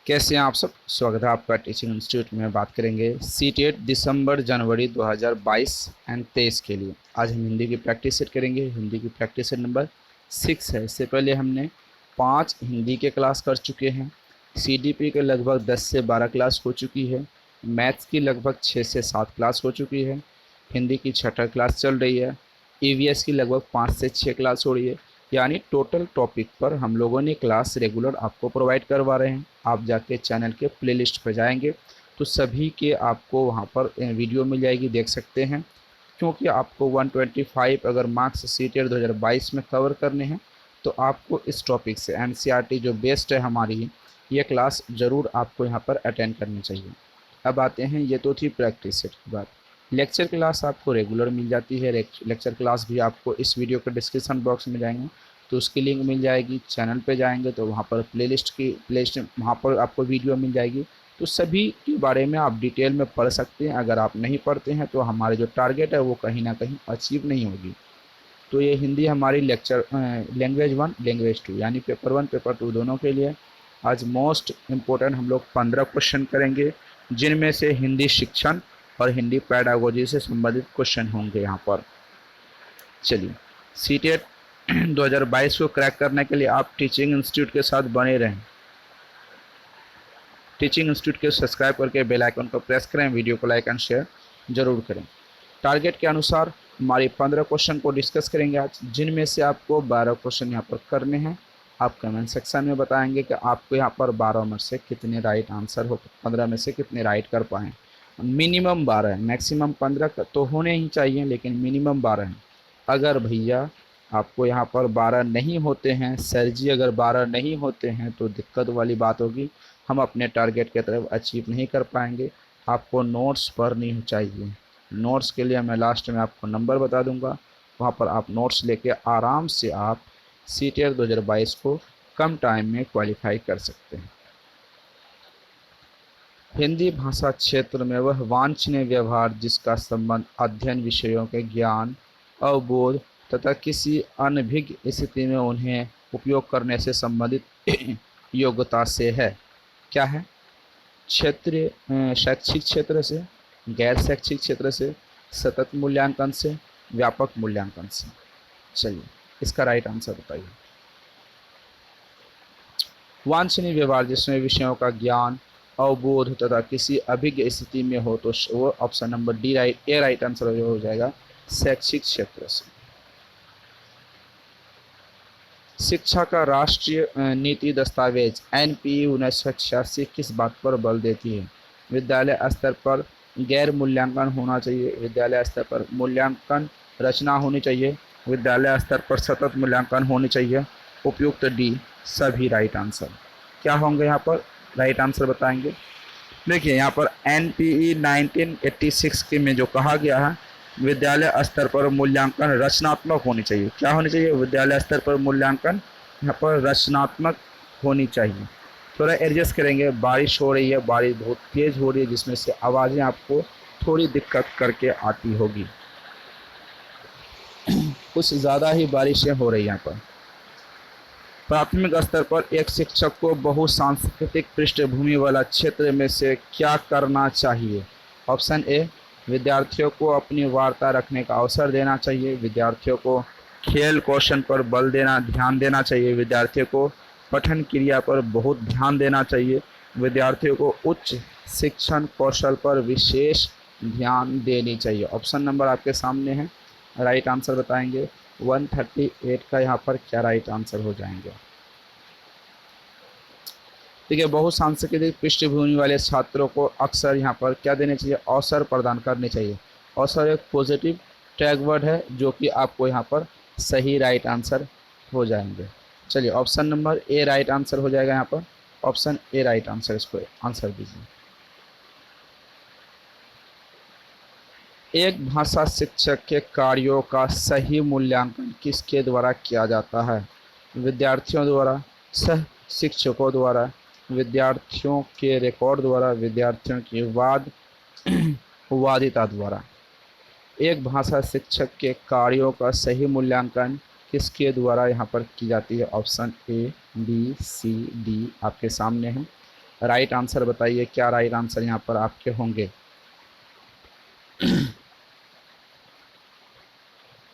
कैसे हैं आप सब। स्वागत है आपका टीचिंग इंस्टीट्यूट में। बात करेंगे सीटेट दिसंबर जनवरी 2022 एंड 23 के लिए। आज हम हिंदी की प्रैक्टिस सेट करेंगे। हिंदी की प्रैक्टिस सेट नंबर 6 है। इससे पहले हमने 5 हिंदी के क्लास कर चुके हैं। सीडीपी के लगभग 10 से 12 क्लास हो चुकी है। मैथ्स की लगभग 6 से 7 क्लास हो चुकी है। हिंदी की 6ठी क्लास चल रही है। ईवीएस की लगभग 5 से 6 क्लास हो रही है। यानी टोटल टॉपिक पर हम लोगों ने क्लास रेगुलर आपको प्रोवाइड करवा रहे हैं। आप जाके चैनल के प्लेलिस्ट पर जाएंगे तो सभी के आपको वहां पर वीडियो मिल जाएगी, देख सकते हैं। क्योंकि आपको 125 अगर मार्क्स सीटेट 2022 में कवर करने हैं तो आपको इस टॉपिक से एनसीईआरटी जो बेस्ट है हमारी, ये क्लास ज़रूर आपको यहाँ पर अटेंड करनी चाहिए। अब आते हैं, ये तो थी प्रैक्टिस सेट की बात। लेक्चर क्लास आपको रेगुलर मिल जाती है। लेक्चर क्लास भी आपको इस वीडियो के डिस्क्रिप्शन बॉक्स में जाएंगे तो उसकी लिंक मिल जाएगी। चैनल पे जाएंगे तो वहाँ पर प्लेलिस्ट वहाँ पर आपको वीडियो मिल जाएगी। तो सभी के बारे में आप डिटेल में पढ़ सकते हैं। अगर आप नहीं पढ़ते हैं तो हमारे जो टारगेट है वो कहीं ना कहीं अचीव नहीं होगी। तो ये हिंदी हमारी लैंग्वेज 1 लैंग्वेज 2 यानी पेपर 1 पेपर 2 दोनों के लिए। आज मोस्ट इम्पोर्टेंट हम लोग 15 क्वेश्चन करेंगे, जिनमें से हिंदी शिक्षण और हिंदी पैडागोजी से संबंधित क्वेश्चन होंगे यहाँ पर। चलिए, सीटेट 2022 को क्रैक करने के लिए आप टीचिंग इंस्टीट्यूट के साथ बने रहें। टीचिंग इंस्टीट्यूट के सब्सक्राइब करके बेल आइकन को प्रेस करें। वीडियो को लाइक एंड शेयर जरूर करें। टारगेट के अनुसार हमारी 15 क्वेश्चन को डिस्कस करेंगे आज, जिनमें से आपको 12 क्वेश्चन यहाँ पर करने हैं। आप कमेंट सेक्शन में बताएंगे कि आपको यहाँ पर 12 में से कितने राइट आंसर हो, 15 में से कितने राइट कर पाएँ। मिनिमम 12 है, मैक्सिमम 15 तो होने ही चाहिए, लेकिन मिनिमम 12 है। अगर भैया आपको यहाँ पर 12 नहीं होते हैं, सर जी अगर 12 नहीं होते हैं तो दिक्कत वाली बात होगी। हम अपने टारगेट की तरफ अचीव नहीं कर पाएंगे। आपको नोट्स पढ़नी चाहिए। नोट्स के लिए मैं लास्ट में आपको नंबर बता दूंगा, वहाँ पर आप नोट्स लेके आराम से आप सीटेट 2022 को कम टाइम में क्वालिफाई कर सकते हैं। हिंदी भाषा क्षेत्र में वह वांछनीय व्यवहार जिसका संबंध अध्ययन विषयों के ज्ञान, अवबोध तथा किसी अनभिज्ञ स्थिति में उन्हें उपयोग करने से संबंधित योग्यता से है। क्या है? क्षेत्रीय शैक्षिक क्षेत्र से, गैर शैक्षिक क्षेत्र से, सतत मूल्यांकन से, व्यापक मूल्यांकन से। चलिए, इसका राइट आंसर बताइए। वांछनीय व्यवहार जिसमें विषयों का ज्ञान, अवबोध तथा किसी अभिज्ञ स्थिति में हो तो वो option number D right answer हो जाएगा, शैक्षिक क्षेत्र से। शिक्षा का राष्ट्रीय नीति दस्तावेज एनपीई 1986 किस बात पर बल देती है? विद्यालय स्तर पर गैर मूल्यांकन होना चाहिए, विद्यालय स्तर पर मूल्यांकन रचना होनी चाहिए, विद्यालय स्तर पर सतत मूल्यांकन होनी चाहिए। उपयुक्त डी सभी राइट आंसर। क्या होंगे यहाँ पर? राइट आंसर बताएंगे। देखिए, यहाँ पर एनपीई 1986 के में जो कहा गया है, विद्यालय स्तर पर मूल्यांकन रचनात्मक होनी चाहिए। क्या होनी चाहिए? विद्यालय स्तर पर मूल्यांकन यहाँ पर रचनात्मक होनी चाहिए। थोड़ा एडजस्ट करेंगे। बारिश हो रही है, बारिश बहुत तेज़ हो रही है, जिसमें से आवाज़ें आपको थोड़ी दिक्कत करके आती होगी। कुछ ज़्यादा ही बारिशें हो रही हैं यहाँ पर। प्राथमिक स्तर पर एक शिक्षक को बहुसांस्कृतिक पृष्ठभूमि वाला क्षेत्र में से क्या करना चाहिए? ऑप्शन ए, विद्यार्थियों को अपनी वार्ता रखने का अवसर देना चाहिए, विद्यार्थियों को खेल कौशल पर ध्यान देना चाहिए, विद्यार्थियों को पठन क्रिया पर बहुत ध्यान देना चाहिए, विद्यार्थियों को उच्च शिक्षण कौशल पर विशेष ध्यान देनी चाहिए। ऑप्शन नंबर आपके सामने है, राइट आंसर बताएंगे। 138 का यहाँ पर क्या राइट आंसर हो जाएंगे? ठीक है, बहुत सांस्कृतिक पृष्ठभूमि वाले छात्रों को अक्सर यहाँ पर क्या देने चाहिए? अवसर प्रदान करने चाहिए। अवसर एक पॉजिटिव टैग वर्ड है जो कि आपको यहाँ पर सही राइट आंसर हो जाएंगे। चलिए, ऑप्शन नंबर ए राइट आंसर हो जाएगा यहाँ पर। ऑप्शन ए राइट आंसर, इसको आंसर दीजिए। एक भाषा शिक्षक के कार्यों का सही मूल्यांकन किसके द्वारा किया जाता है? विद्यार्थियों द्वारा, सह शिक्षकों द्वारा, विद्यार्थियों के रिकॉर्ड द्वारा, विद्यार्थियों की वादिता द्वारा। एक भाषा शिक्षक के कार्यों का सही मूल्यांकन किसके द्वारा यहाँ पर की जाती है? Option A, B, C, D आपके सामने है। राइट आंसर बताइए, क्या राइट आंसर यहाँ पर आपके होंगे।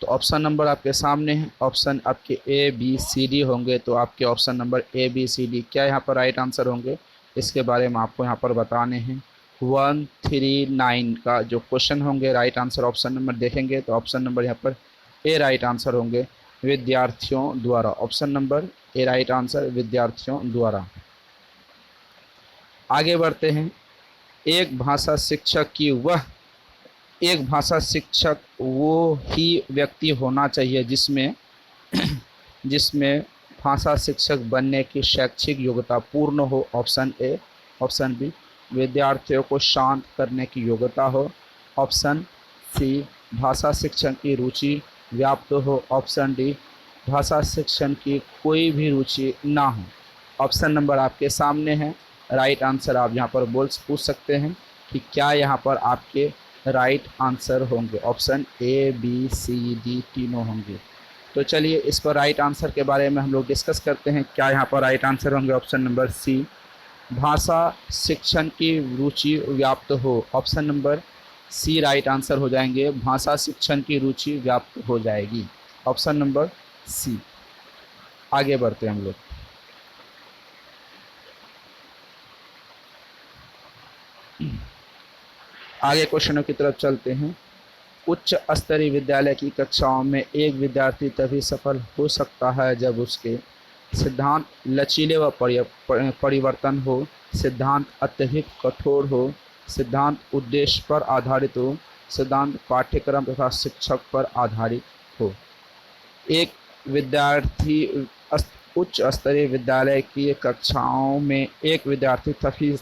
तो ऑप्शन नंबर आपके सामने है, ऑप्शन आपके ए बी सी डी होंगे। तो आपके option number A B C D क्या यहाँ पर राइट आंसर होंगे, इसके बारे में आपको यहाँ पर बताने हैं। 139 का जो क्वेश्चन होंगे राइट आंसर ऑप्शन नंबर देखेंगे तो ऑप्शन नंबर यहाँ पर ए राइट आंसर होंगे, विद्यार्थियों द्वारा। ऑप्शन नंबर ए राइट आंसर, विद्यार्थियों द्वारा। आगे बढ़ते हैं। एक भाषा शिक्षक की वह एक भाषा शिक्षक वो ही व्यक्ति होना चाहिए जिसमें जिसमें भाषा शिक्षक बनने की शैक्षिक योग्यता पूर्ण हो। Option A. ऑप्शन बी, विद्यार्थियों को शांत करने की योग्यता हो। ऑप्शन सी, भाषा शिक्षण की रुचि व्याप्त हो। ऑप्शन डी, भाषा शिक्षण की कोई भी रुचि ना हो। ऑप्शन नंबर आपके सामने है, राइट आंसर आप यहाँ पर पूछ सकते हैं कि क्या यहाँ पर आपके राइट आंसर होंगे। Option A B C D तीनों होंगे। तो चलिए इस पर राइट आंसर के बारे में हम लोग डिस्कस करते हैं। क्या यहाँ पर राइट आंसर होंगे। ऑप्शन नंबर सी, भाषा शिक्षण की रुचि व्याप्त हो। Option number C right answer हो जाएंगे, भाषा शिक्षण की रुचि व्याप्त हो जाएगी। Option number C. आगे बढ़ते हैं हम लोग। आगे क्वेश्चनों की तरफ चलते हैं। उच्च स्तरीय विद्यालय की कक्षाओं में एक विद्यार्थी तभी सफल हो सकता है जब उसके सिद्धांत लचीले व परिवर्तन हो, सिद्धांत अत्यधिक कठोर हो, सिद्धांत उद्देश्य पर आधारित हो, सिद्धांत पाठ्यक्रम तथा शिक्षक पर आधारित हो। एक विद्यार्थी उच्च स्तरीय विद्यालय की कक्षाओं में एक विद्यार्थी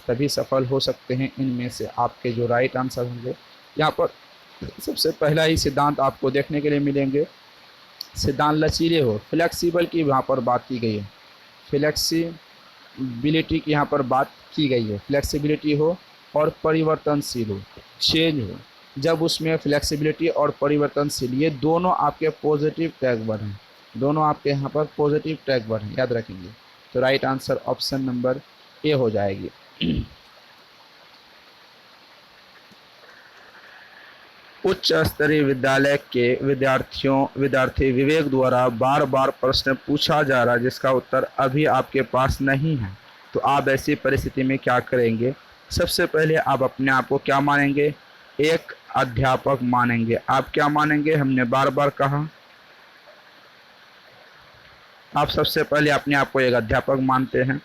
तभी सफल हो सकते हैं। इनमें से आपके जो राइट आंसर होंगे, यहाँ पर सबसे पहला ही सिद्धांत आपको देखने के लिए मिलेंगे, सिद्धांत लचीले हो, फ्लेक्सिबल की यहाँ पर बात की गई है, फ्लेक्सिबिलिटी की यहाँ पर बात की गई है, फ्लेक्सिबिलिटी हो और परिवर्तनशील हो, चेंज हो। जब उसमें फ्लेक्सिबिलिटी और परिवर्तनशील ये दोनों आपके पॉजिटिव टैग वर्ड हैं, दोनों आपके यहाँ पर पॉजिटिव टैग वर्ड हैं, याद रखेंगे। तो राइट आंसर ऑप्शन नंबर ए हो जाएगी। उच्च स्तरीय विद्यालय के विद्यार्थी विवेक द्वारा बार बार प्रश्न पूछा जा रहा है जिसका उत्तर अभी आपके पास नहीं है। तो आप ऐसी परिस्थिति में क्या करेंगे। सबसे पहले आप अपने आप को क्या मानेंगे, एक अध्यापक मानेंगे। आप क्या मानेंगे, हमने बार बार कहा, आप सबसे पहले अपने आप को एक अध्यापक मानते हैं।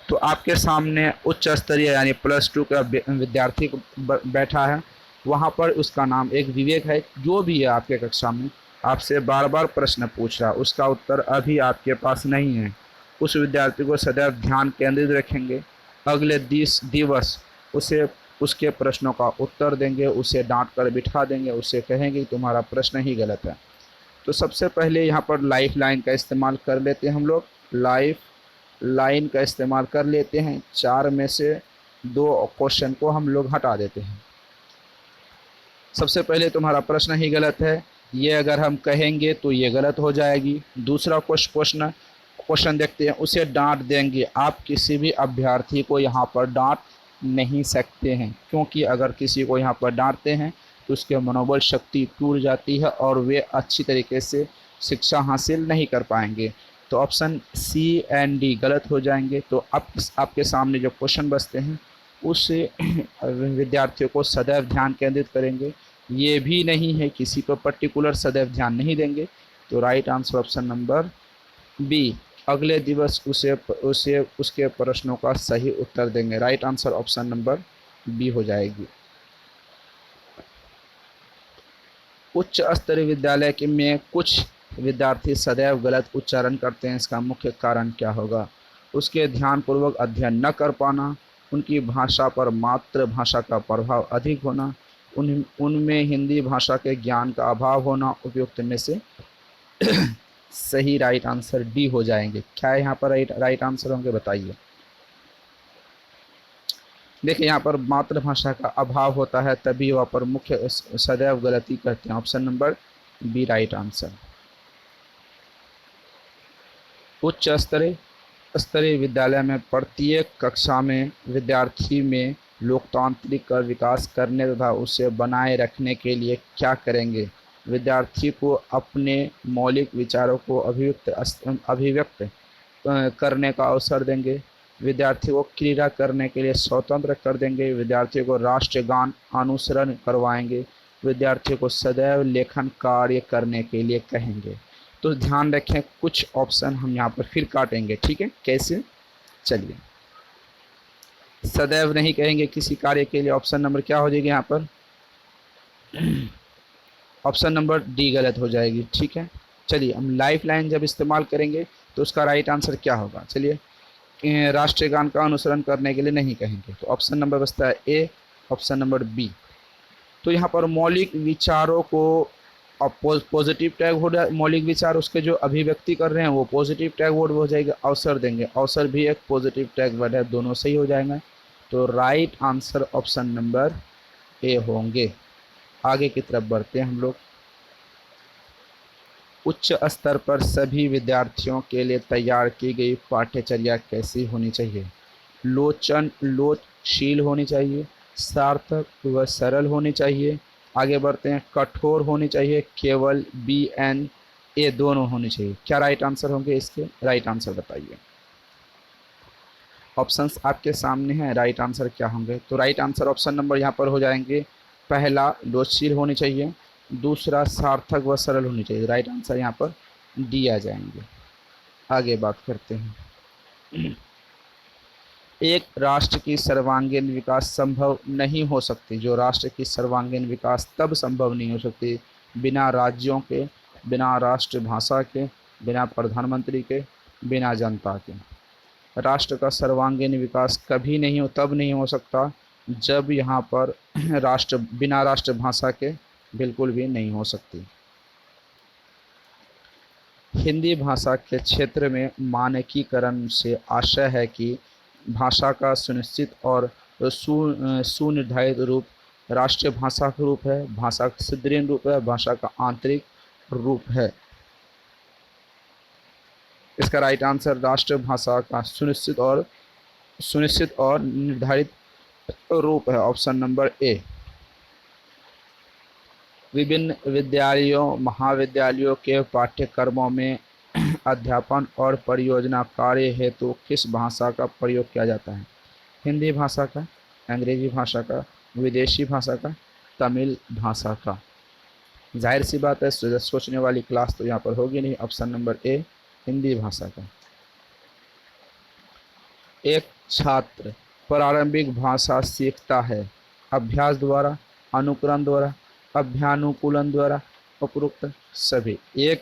तो आपके सामने उच्च स्तरीय यानी +2 का विद्यार्थी बैठा है, वहाँ पर उसका नाम एक विवेक है, जो भी है आपके कक्षा में आपसे बार बार प्रश्न पूछ रहा, उसका उत्तर अभी आपके पास नहीं है। उस विद्यार्थी को सदैव ध्यान केंद्रित रखेंगे, अगले 20 दिवस उसे उसके प्रश्नों का उत्तर देंगे, उसे डांट कर बिठा देंगे, उसे कहेंगे तुम्हारा प्रश्न ही गलत है। तो सबसे पहले यहाँ पर लाइफ लाइन का इस्तेमाल कर लेते हैं हम लोग, लाइफ लाइन का इस्तेमाल कर लेते हैं। 4 में से 2 क्वेश्चन को हम लोग हटा देते हैं। सबसे पहले तुम्हारा प्रश्न ही गलत है, ये अगर हम कहेंगे तो ये गलत हो जाएगी। दूसरा क्वेश्चन देखते हैं, उसे डांट देंगे। आप किसी भी अभ्यर्थी को यहाँ पर डांट नहीं सकते हैं, क्योंकि अगर किसी को यहाँ पर डांटते हैं तो उसके मनोबल शक्ति टूट जाती है और वे अच्छी तरीके से शिक्षा हासिल नहीं कर पाएंगे। तो ऑप्शन सी एंड डी गलत हो जाएंगे। तो अब आपके सामने जो क्वेश्चन बचते हैं उससे विद्यार्थियों को सदैव ध्यान केंद्रित करेंगे, ये भी नहीं है किसी पर पर्टिकुलर सदैव ध्यान नहीं देंगे। तो right answer option number B, अगले दिवस उसे उसके प्रश्नों का सही उत्तर देंगे। Right answer option number B हो जाएगी। उच्च स्तरीय विद्यालय के में कुछ विद्यार्थी सदैव गलत उच्चारण करते हैं, इसका मुख्य कारण क्या होगा। उसके ध्यानपूर्वक अध्ययन न कर पाना, उनकी भाषा पर मातृभाषा का प्रभाव अधिक होना, उनमें हिंदी भाषा के ज्ञान का अभाव होना। उपयुक्त में से सही राइट आंसर डी हो जाएंगे। क्या यहाँ पर राइट आंसर होंगे बताइए। देखिए यहाँ पर मातृभाषा का अभाव होता है तभी वहाँ पर मुख्य सदैव गलती करते हैं। Option number B right answer. उच्च स्तरीय स्तरीय विद्यालय में प्रत्येक कक्षा में विद्यार्थी में लोकतांत्रिक का विकास करने तथा उसे बनाए रखने के लिए क्या करेंगे? विद्यार्थी को अपने मौलिक विचारों को अभिव्यक्त करने का अवसर देंगे। विद्यार्थी को क्रीड़ा करने के लिए स्वतंत्र कर देंगे। विद्यार्थियों को राष्ट्रगान अनुसरण करवाएंगे। विद्यार्थियों को सदैव लेखन कार्य करने के लिए कहेंगे। तो ध्यान रखें, कुछ ऑप्शन हम यहाँ पर फिर काटेंगे, ठीक है? कैसे? चलिए, सदैव नहीं कहेंगे किसी कार्य के लिए। ऑप्शन नंबर क्या हो जाएगी यहाँ पर? ऑप्शन नंबर डी गलत हो जाएगी, ठीक है? चलिए, हम लाइफ लाइन जब इस्तेमाल करेंगे तो उसका राइट आंसर क्या होगा? चलिए, राष्ट्रीय गान का अनुसरण करने के लिए नहीं कहेंगे, तो ऑप्शन नंबर बचता है ए, ऑप्शन नंबर बी। तो यहाँ पर मौलिक विचारों को पॉजिटिव टैग हो जाए, मौलिक विचार उसके जो अभिव्यक्ति कर रहे हैं वो पॉजिटिव टैग वर्ड हो जाएगा। अवसर देंगे, अवसर भी एक पॉजिटिव टैग वर्ड है, दोनों सही हो जाएंगे। तो राइट आंसर ऑप्शन नंबर ए होंगे। आगे की तरफ बढ़ते हैं हम लोग। उच्च स्तर पर सभी विद्यार्थियों के लिए तैयार की गई पाठ्यचर्या कैसी होनी चाहिए? लोचशील होनी चाहिए, सार्थक व सरल होनी चाहिए। आगे बढ़ते हैं, कठोर होनी चाहिए, केवल बी एन ए दोनों होनी चाहिए। क्या राइट आंसर होंगे इसके? राइट आंसर बताइए। ऑप्शंस आपके सामने हैं, राइट आंसर क्या होंगे? तो राइट आंसर ऑप्शन नंबर यहाँ पर हो जाएंगे, पहला लोचशील होनी चाहिए, दूसरा सार्थक व सरल होनी चाहिए। राइट आंसर यहाँ पर डी आ जाएंगे। आगे बात करते हैं। एक राष्ट्र की सर्वांगीण विकास संभव नहीं हो सकती, जो राष्ट्र की सर्वांगीण विकास तब संभव नहीं हो सकती बिना राज्यों के, बिना राष्ट्रभाषा के, बिना प्रधानमंत्री के, बिना जनता के। राष्ट्र का सर्वांगीण विकास कभी नहीं हो, तब नहीं हो सकता जब यहाँ पर बिना राष्ट्रभाषा के बिल्कुल भी नहीं हो सकती। हिंदी भाषा के क्षेत्र में मानकीकरण से आशय है कि भाषा का सुनिश्चित और सुनिर्धारित रूप राष्ट्रीय भाषा का रूप है, भाषा का सुदृढ़ रूप है, भाषा का आंतरिक रूप है। इसका राइट आंसर राष्ट्रभाषा का सुनिश्चित और निर्धारित रूप है, ऑप्शन नंबर ए। विभिन्न विद्यालयों महाविद्यालयों के पाठ्यक्रमों में अध्यापन और परियोजना कार्य हेतु किस भाषा का प्रयोग किया जाता है? हिंदी भाषा का, अंग्रेजी भाषा का, विदेशी भाषा का, तमिल भाषा का। जाहिर सी बात है, सोचने वाली क्लास तो यहाँ पर होगी नहीं। ऑप्शन नंबर ए, हिंदी भाषा का। एक छात्र प्रारंभिक भाषा सीखता है अभ्यास द्वारा, अनुकरण द्वारा, अभ्यानुकूलन द्वारा, उपरोक्त सभी। एक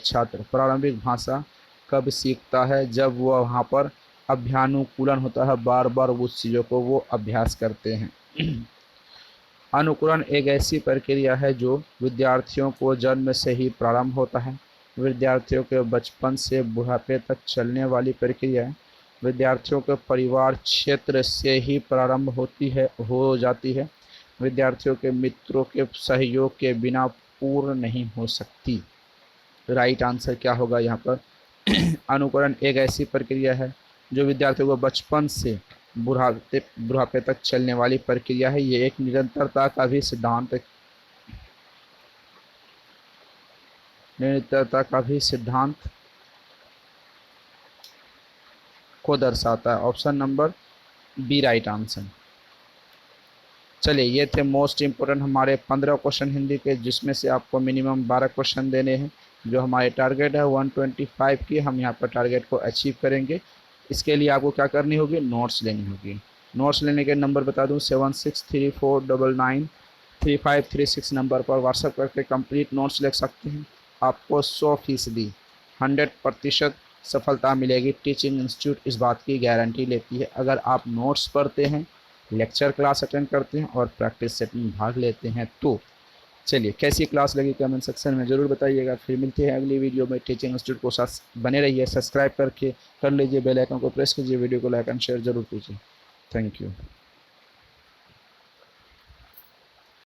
छात्र प्रारंभिक भाषा कब सीखता है? जब वह वहाँ पर अभ्यानुकूलन होता है, बार बार उस चीज़ों को वो अभ्यास करते हैं। अनुकरण एक ऐसी प्रक्रिया है जो विद्यार्थियों को जन्म से ही प्रारंभ होता है। विद्यार्थियों के बचपन से बुढ़ापे तक चलने वाली प्रक्रिया है। विद्यार्थियों के परिवार क्षेत्र से ही प्रारंभ हो जाती है। विद्यार्थियों के मित्रों के सहयोग के बिना पूर्ण नहीं हो सकती। राइट आंसर क्या होगा यहाँ पर? अनुकरण एक ऐसी प्रक्रिया है जो विद्यार्थियों को बचपन से बुढ़ापे तक चलने वाली प्रक्रिया है। ये एक निरंतरता का भी सिद्धांत को दर्शाता है। Option number B right answer. चलिए, ये थे मोस्ट इम्पोर्टेंट हमारे 15 क्वेश्चन हिंदी के, जिसमें से आपको मिनिमम 12 क्वेश्चन देने हैं। जो हमारे टारगेट है 125 की, हम यहाँ पर टारगेट को अचीव करेंगे। इसके लिए आपको क्या करनी होगी? नोट्स लेनी होगी। नोट्स लेने के नंबर बता दूँ, 7634993536 नंबर पर व्हाट्सएप करके कंप्लीट नोट्स ले सकते हैं। आपको 100% 100% सफलता मिलेगी। टीचिंग इंस्टीट्यूट इस बात की गारंटी लेती है। अगर आप नोट्स पढ़ते हैं, लेक्चर क्लास अटेंड करते हैं और प्रैक्टिस सेट में भाग लेते हैं तो। चलिए, कैसी क्लास लगी कमेंट सेक्शन में ज़रूर बताइएगा। फिर मिलते हैं अगली वीडियो में। टीचिंग इंस्टीट्यूट को साथ बने रहिए, सब्सक्राइब करके कर लीजिए, बेल आइकन को प्रेस कीजिए, वीडियो को लाइक एंड शेयर जरूर कीजिए। Thank you.